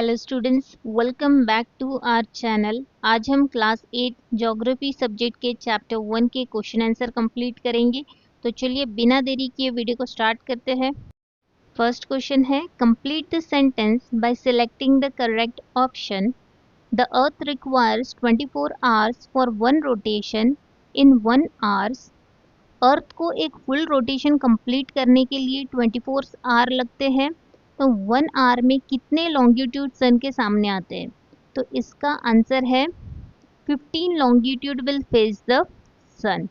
Hello students, welcome back to our channel. आज हम class 8 geography subject के chapter 1 के क्वेश्चन आंसर कंप्लीट करेंगे। तो चलिए बिना देरी किए वीडियो को स्टार्ट करते हैं। फर्स्ट क्वेश्चन है, complete the sentence by selecting the correct option. The earth requires 24 hours for one rotation in 1 hours. Earth को एक फुल रोटेशन कंप्लीट करने के लिए 24 आवर लगते हैं। तो 1 आवर में कितने लॉन्गिट्यूड सन के सामने आते हैं? तो इसका आंसर है 15 longitude will face the sun.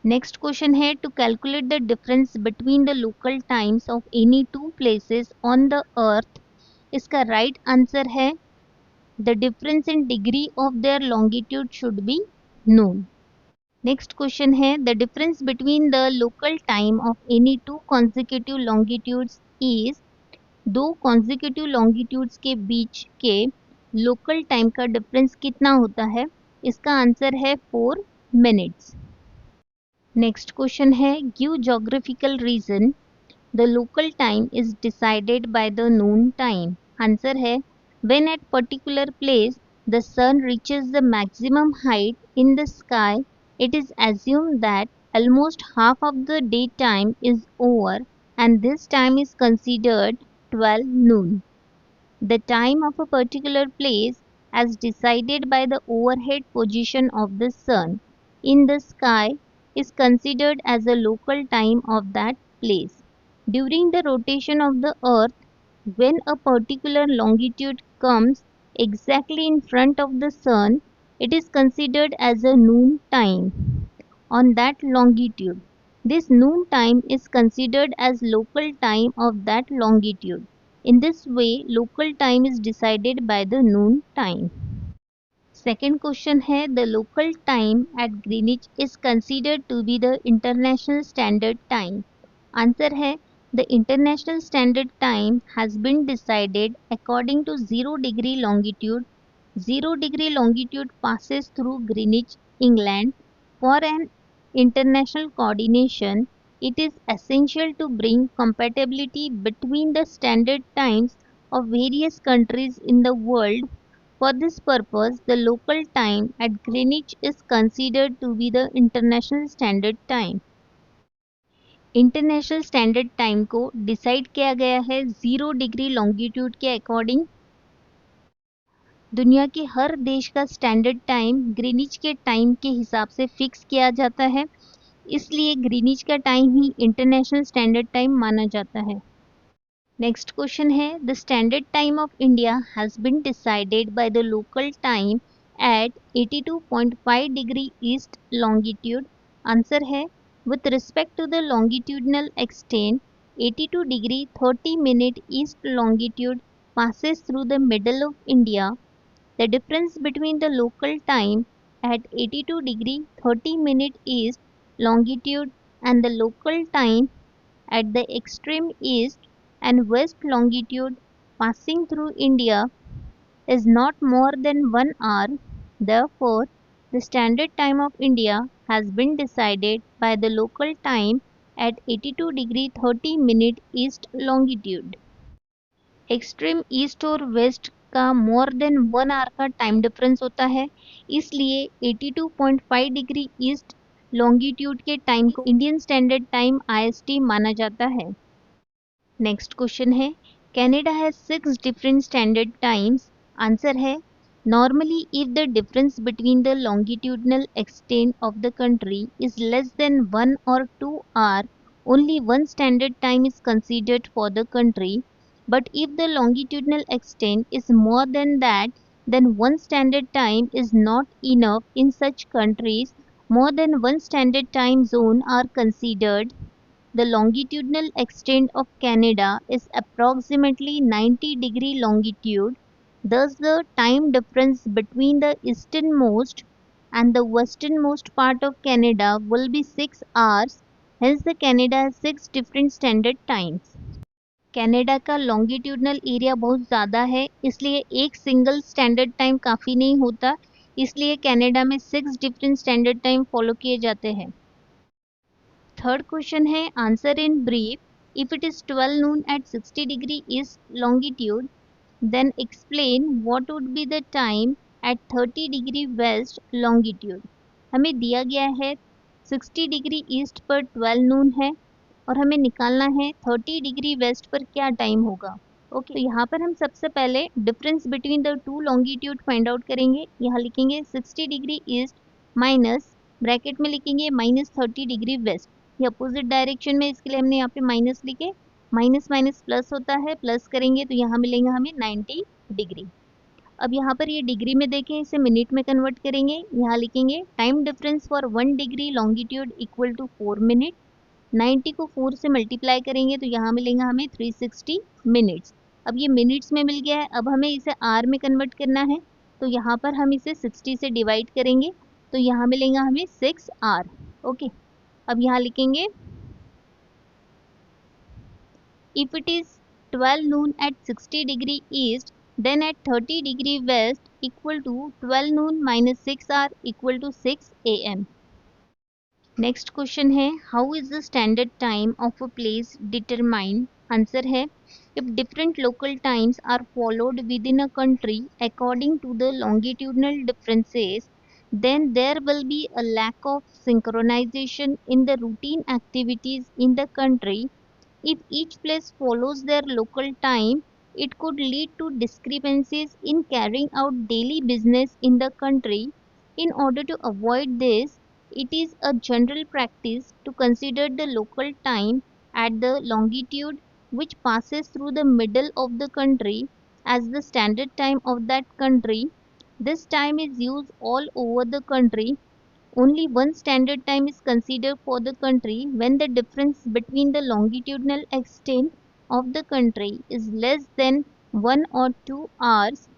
Next question है, to calculate the difference between the local times of any two places on the earth. इसका राइट आंसर है the difference in degree of their longitude should be known. Next question है, the difference between the local time of any two consecutive longitudes is. दो consecutive longitudes के बीच के local time का difference कितना होता है? इसका आंसर है 4 मिनट्स। नेक्स्ट क्वेश्चन है, give geographical reason the local time is decided by the noon time. Answer है, when at particular place the sun reaches the maximum height in the sky, it is assumed that almost half of the daytime is over and this time is considered 12 noon. The time of a particular place as decided by the overhead position of the sun in the sky is considered as a local time of that place. During the rotation of the earth, when a particular longitude comes exactly in front of the sun, it is considered as a noon time on that longitude. This noon time is considered as local time of that longitude. In this way, local time is decided by the noon time. Second question है, the local time at Greenwich is considered to be the international standard time. Answer है, the international standard time has been decided according to 0 degree longitude. 0 degree longitude passes through Greenwich, England. For an international coordination, it is essential to bring compatibility between the standard times of various countries in the world. For this purpose, the local time at Greenwich is considered to be the international standard time. International standard time को decide किया गया है 0 degree longitude के according. दुनिया के हर देश का standard time Greenwich के टाइम के हिसाब से फिक्स किया जाता है, इसलिए ग्रीनिच का टाइम ही इंटरनेशनल स्टैंडर्ड टाइम माना जाता है। नेक्स्ट क्वेश्चन है, the standard time of India has been decided by the local time at 82.5 degree east longitude. Answer है, with respect to the longitudinal extent, 82 degree 30 minute east longitude passes through the middle of India. The difference between the local time at 82 degree 30 minute east longitude and the local time at the extreme east and west longitude passing through India is not more than 1 hour. Therefore, the standard time of India has been decided by the local time at 82 degree 30 minute east longitude. Extreme east और waste का more than 1 our का time difference होता है, इसलिए 82.5 degree east longitude के time को Indian standard time IST माना जाता है। नेक्स्ट क्वेश्चन है, Canada has 6 different standard times. Answer है, normally if the difference between the longitudinal extent of the country is less than 1 or 2 hour, only one standard time is considered for the country. But if the longitudinal extent is more than that, then one standard time is not enough. In such countries, more than one standard time zone are considered. The longitudinal extent of Canada is approximately 90 degree longitude. Thus, the time difference between the easternmost and the westernmost part of Canada will be 6 hours. Hence, the Canada has 6 different standard times. Canada का longitudinal area बहुत ज़्यादा है, इसलिए एक single standard time काफ़ी नहीं होता, इसलिए कनाडा में 6 डिफरेंट स्टैंडर्ड टाइम फॉलो किए जाते हैं। थर्ड क्वेश्चन है, answer in brief, if it is 12 noon at 60 degree east longitude, then explain what would be the time at 30 degree west longitude. हमें दिया गया है 60 डिग्री ईस्ट पर 12 नून है और हमें निकालना है 30 डिग्री वेस्ट पर क्या टाइम होगा। ओके, तो यहाँ पर हम सबसे पहले difference between the two longitude find out करेंगे। यहाँ लिखेंगे 60 डिग्री ईस्ट माइनस ब्रैकेट में लिखेंगे माइनस 30 डिग्री वेस्ट। ये अपोजिट डायरेक्शन में, इसके लिए हमने यहाँ पे माइनस लिखे। माइनस माइनस प्लस होता है, प्लस करेंगे तो यहाँ मिलेंगे हमें 90 डिग्री। अब यहाँ पर ये डिग्री में देखें, इसे मिनट में कन्वर्ट करेंगे। यहाँ लिखेंगे time difference for 1 degree longitude equal to 4 minute. 90 को 4 से मल्टीप्लाई करेंगे तो यहाँ मिलेगा हमें 360 मिनट्स। अब ये मिनट्स में मिल गया है, अब हमें इसे आर में कन्वर्ट करना है। तो यहाँ पर हम इसे 60 से डिवाइड करेंगे तो यहाँ मिलेगा हमें 6 आर। ओके, अब यहाँ लिखेंगे if it is 12 noon at 60 degree east, then at 30 degree west equal to 12 noon minus 6 hour equal to 6 am. Next question है, how is the standard time of a place determined. Answer है, if different local times are followed within a country according to the longitudinal differences, then there will be a lack of synchronization in the routine activities in the country. If each place follows their local time, it could lead to discrepancies in carrying out daily business in the country. In order to avoid this, it is a general practice to consider the local time at the longitude which passes through the middle of the country as the standard time of that country. This time is used all over the country. Only one standard time is considered for the country when the difference between the longitudinal extent of the country is less than 1 or 2 hours.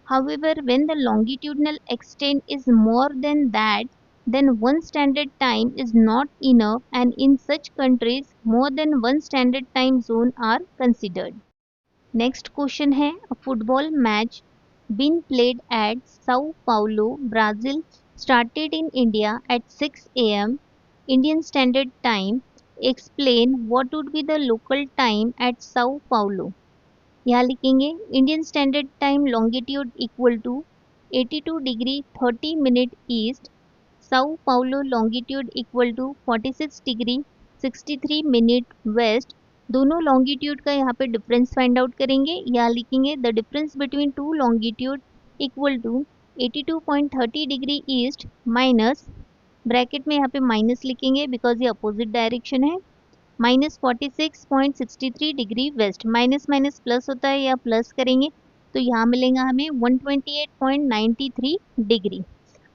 However, when the longitudinal extent is more than that, then one standard time is not enough, and in such countries, more than one standard time zone are considered. Next question है, a football match being played at Sao Paulo, Brazil started in India at 6 am Indian Standard Time. Explain what would be the local time at Sao Paulo. यहाँ लिखेंगे Indian standard time longitude equal to 82 degree 30 minute east, Sao Paulo longitude equal to 46 degree 63 minute west. दोनों longitude का यहाँ पे difference find out करेंगे। यहाँ लिखेंगे the difference between two longitude equal to 82.30 degree east minus bracket में यहाँ पे माइनस लिखेंगे बिकॉज ये अपोजिट डायरेक्शन है, minus 46.63 degree west. Minus minus plus होता है, या प्लस करेंगे तो यहाँ मिलेगा हमें 128.93 डिग्री।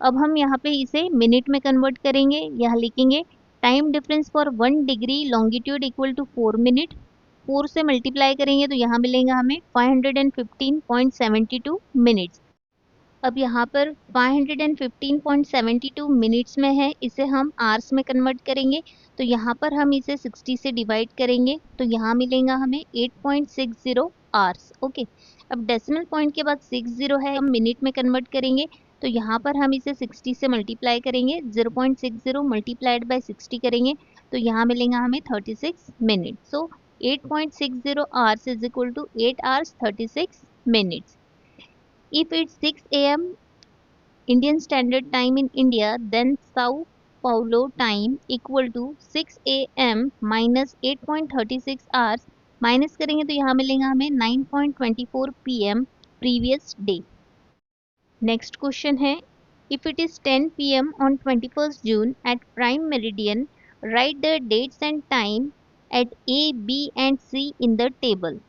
अब हम यहाँ पे इसे मिनट में कन्वर्ट करेंगे। यहाँ लिखेंगे time difference for 1 degree longitude equal to 4 minute. 4 से मल्टीप्लाई करेंगे तो यहाँ मिलेगा हमें 515.72 मिनट्स। अब यहाँ पर 515.72 मिनट्स में है, इसे हम आवर्स में कन्वर्ट करेंगे तो यहाँ पर हम इसे 60 से डिवाइड करेंगे तो यहाँ मिलेगा हमें 8.60 आवर्स। ओके, अब डेसिमल पॉइंट के बाद 60 है, हम मिनट में कन्वर्ट करेंगे तो यहाँ पर हम इसे 60 से मल्टीप्लाई करेंगे, 0.60 मल्टीप्लाइड बाय 60 करेंगे तो यहाँ मिलेगा हमें 36 minute. So 8.60 hours is equal to 8 hours 36 minutes. If it's 6 am Indian Standard Time in India, then Sao Paulo time equal to 6 am minus 8.36 hours, minus करेंगे तो यहाँ मिलेगा हमें 9.24 pm previous day. Next question है, if it is 10 pm on 21st June at prime meridian, write the dates and time at A, B and C in the table.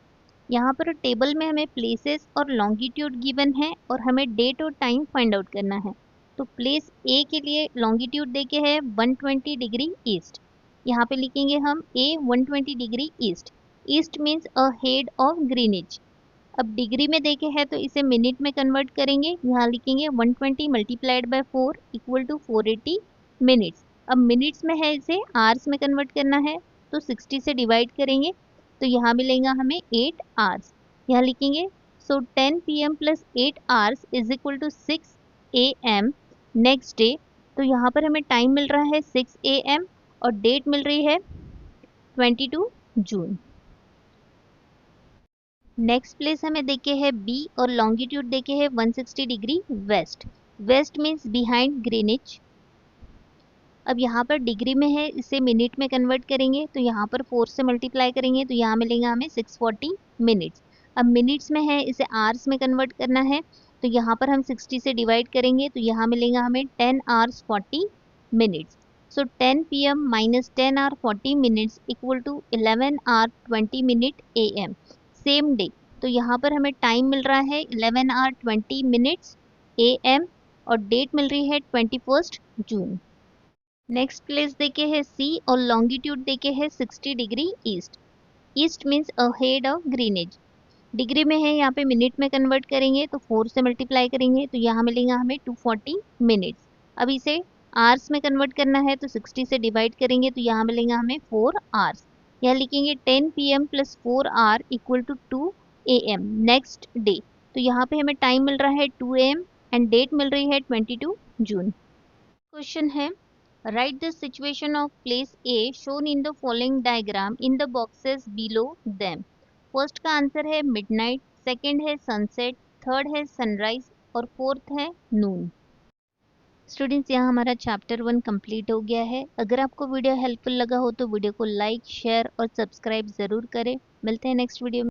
यहाँ पर table में हमें प्लेसेस और लॉन्गिट्यूड गिवन है और हमें date और टाइम फाइंड आउट करना है। तो प्लेस ए के लिए लॉन्गिट्यूड देके है 120 डिग्री ईस्ट। यहाँ पे लिखेंगे हम ए 120 degree east. East means a head of Greenwich. अब डिग्री में देखे है तो इसे मिनट में कन्वर्ट करेंगे। यहाँ लिखेंगे 120 multiplied by 4 equal to 480 minutes. अब मिनट्स में है, इसे आवर्स में कन्वर्ट करना है तो 60 से डिवाइड करेंगे तो यहाँ मिलेगा हमें 8 आवर्स। यहाँ लिखेंगे so 10 pm plus 8 hours is equal to 6 am next day. तो यहाँ पर हमें टाइम मिल रहा है 6 am और डेट मिल रही है 22 जून। नेक्स्ट प्लेस हमें देखे है बी और लॉन्गिट्यूड देखे है 160 degree west. West means behind Greenwich. अब यहाँ पर डिग्री में है, इसे मिनट में कन्वर्ट करेंगे तो यहाँ पर 4 से मल्टीप्लाई करेंगे तो यहाँ मिलेगा हमें 640 मिनट्स। अब मिनट्स में है, इसे आवर्स में कन्वर्ट करना है तो यहाँ पर हम 60 से डिवाइड करेंगे तो यहाँ मिलेगा हमें 10 hours 40 minutes. So 10 PM minus 10 hour 40 minutes equal to 11 hour 20 minute AM same day. तो यहाँ पर हमें टाइम मिल रहा है 11 आवर 20 मिनट्स AM और डेट मिल रही है 21 जून। नेक्स्ट प्लेस देखे है सी और लॉन्गिट्यूड देखे है 60 degree east. East means ahead of ग्रीनेज। Degree में है, यहाँ पे मिनट में कन्वर्ट करेंगे तो 4 से मल्टीप्लाई करेंगे तो यहाँ मिलेगा हमें 240 मिनट्स। अब इसे आवर्स में कन्वर्ट करना है तो 60 से डिवाइड करेंगे तो यहाँ मिलेगा हमें 4 आवर्स। यहाँ लिखेंगे 10 PM plus 4 hour equal to 2 AM next day. तो यहाँ पे हमें टाइम मिल रहा है 2 AM एंड डेट मिल रही है 22 जून। क्वेश्चन है write the situation of place A shown in the following diagram in the boxes below them। First का आंसर है मिडनाइट, सेकंड है सनसेट, थर्ड है सनराइज और फोर्थ है नून। स्टूडेंट्स, यहाँ हमारा चैप्टर 1 कंप्लीट हो गया है। अगर आपको वीडियो हेल्पफुल लगा हो तो वीडियो को लाइक, शेयर और सब्सक्राइब ज़रूर करें। मिलते हैं नेक्स्ट वीडियो में।